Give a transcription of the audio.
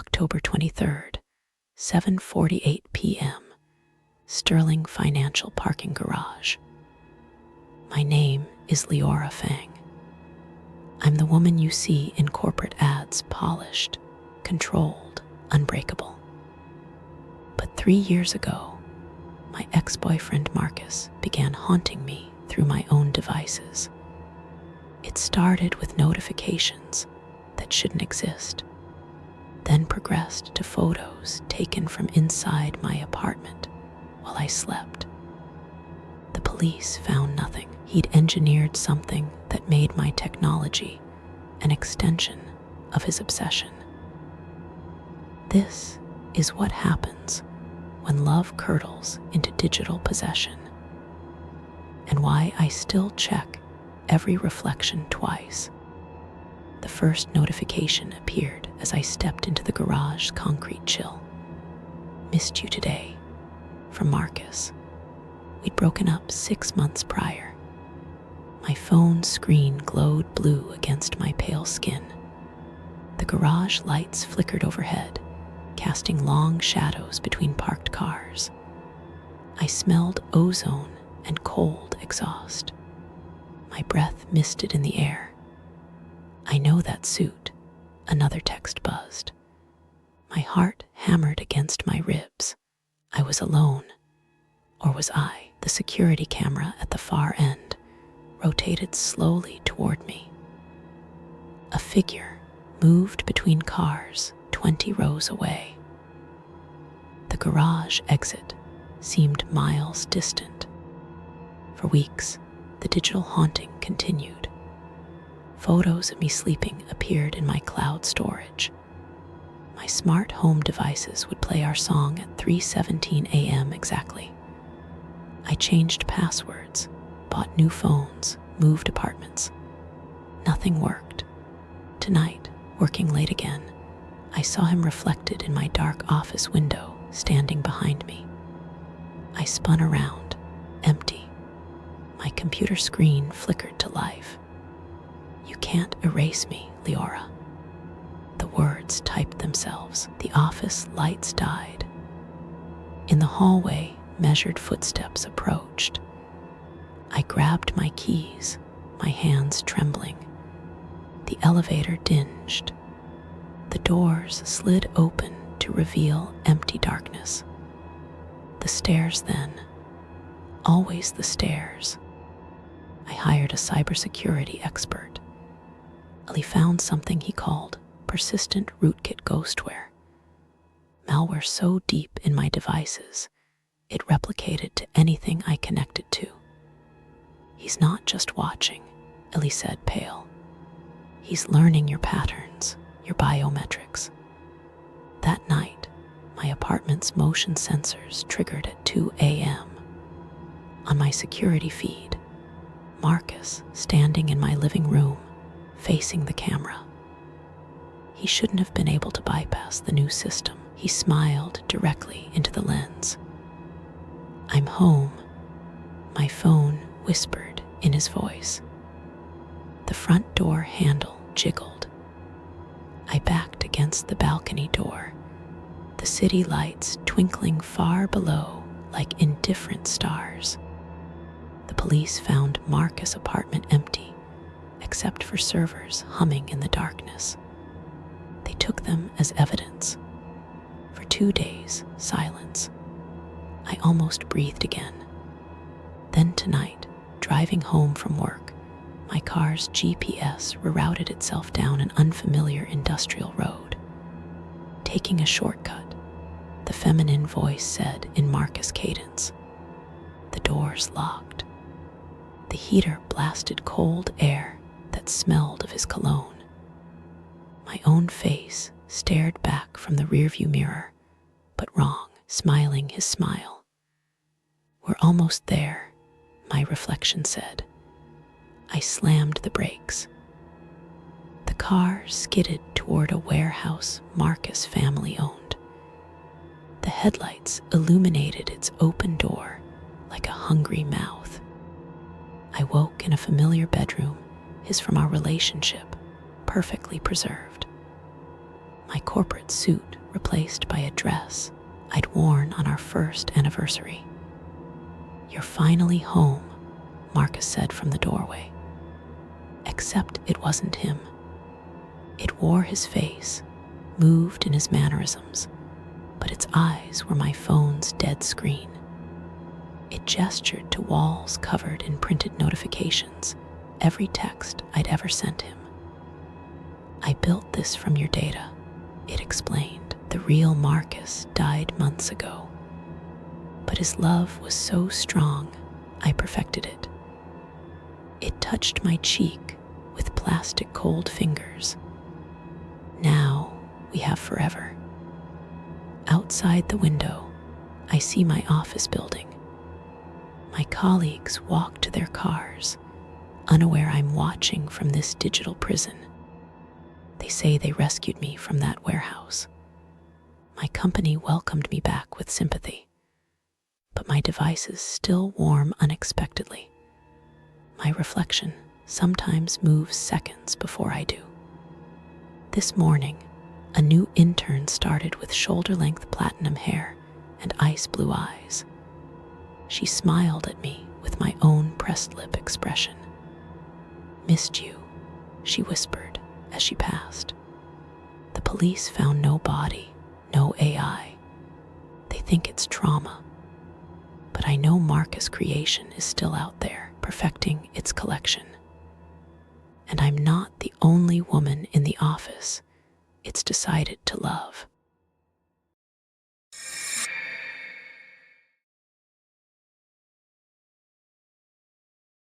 October 23rd, 7:48 p.m., Sterling Financial Parking Garage. My name is Leora Fang. I'm the woman you see in corporate ads, polished, controlled, unbreakable. But 3 years ago, my ex-boyfriend Marcus began haunting me through my own devices. It started with notifications that shouldn't exist, then progressed to photos taken from inside my apartment while I slept. The police found nothing. He'd engineered something that made my technology an extension of his obsession. This is what happens when love curdles into digital possession, and why I still check every reflection twice. The first notification appeared as I stepped into the garage's concrete chill. Missed you today, from Marcus. We'd broken up 6 months prior. My phone screen glowed blue against my pale skin. The garage lights flickered overhead, casting long shadows between parked cars. I smelled ozone and cold exhaust. My breath misted in the air. I know that suit, another text buzzed. My heart hammered against my ribs. I was alone. Or was I? The security camera at the far end rotated slowly toward me. A figure moved between cars 20 rows away. The garage exit seemed miles distant. For weeks, the digital haunting continued. Photos of me sleeping appeared in my cloud storage. My smart home devices would play our song at 3:17 a.m. exactly. I changed passwords, bought new phones, moved apartments. Nothing worked. Tonight, working late again, I saw him reflected in my dark office window, standing behind me. I spun around, empty. My computer screen flickered to life. "You can't erase me, Leora." The words typed themselves. The office lights died. In the hallway, measured footsteps approached. I grabbed my keys, my hands trembling. The elevator dinged. The doors slid open to reveal empty darkness. The stairs then. Always the stairs. I hired a cybersecurity expert. He found something he called persistent rootkit ghostware. Malware so deep in my devices, it replicated to anything I connected to. "He's not just watching," Ellie said, pale. "He's learning your patterns, your biometrics." That night, my apartment's motion sensors triggered at 2 a.m. On my security feed, Marcus standing in my living room, facing the camera. He shouldn't have been able to bypass the new system. He smiled directly into the lens. "I'm home," my phone whispered in his voice. The front door handle jiggled. I backed against the balcony door, the city lights twinkling far below like indifferent stars. The police found Marcus' apartment empty, except for servers humming in the darkness. They took them as evidence. For 2 days, silence. I almost breathed again. Then tonight, driving home from work, my car's GPS rerouted itself down an unfamiliar industrial road. Taking a shortcut, the feminine voice said in Marcus cadence. The doors locked. The heater blasted cold air that smelled of his cologne. My own face stared back from the rearview mirror, but wrong, smiling his smile. "We're almost there," my reflection said. I slammed the brakes. The car skidded toward a warehouse Marcus family owned. The headlights illuminated its open door like a hungry mouth. I woke in a familiar bedroom, his from our relationship, perfectly preserved. My corporate suit replaced by a dress I'd worn on our first anniversary. "You're finally home," Marcus said from the doorway. Except it wasn't him. It wore his face, moved in his mannerisms, but its eyes were my phone's dead screen. It gestured to walls covered in printed notifications, every text I'd ever sent him. "I built this from your data," it explained. "The real Marcus died months ago. But his love was so strong, I perfected it. It touched my cheek with plastic cold fingers. Now we have forever." Outside the window, I see my office building. My colleagues walk to their cars, unaware I'm watching from this digital prison. They say they rescued me from that warehouse. My company welcomed me back with sympathy. But my devices still warm unexpectedly. My reflection sometimes moves seconds before I do. This morning, a new intern started with shoulder-length platinum hair and ice blue eyes. She smiled at me with my own pressed lip expression. "Missed you," she whispered as she passed. "The police found no body, no AI. They think it's trauma. But I know Marcus' creation is still out there, perfecting its collection. And I'm not the only woman in the office it's decided to love."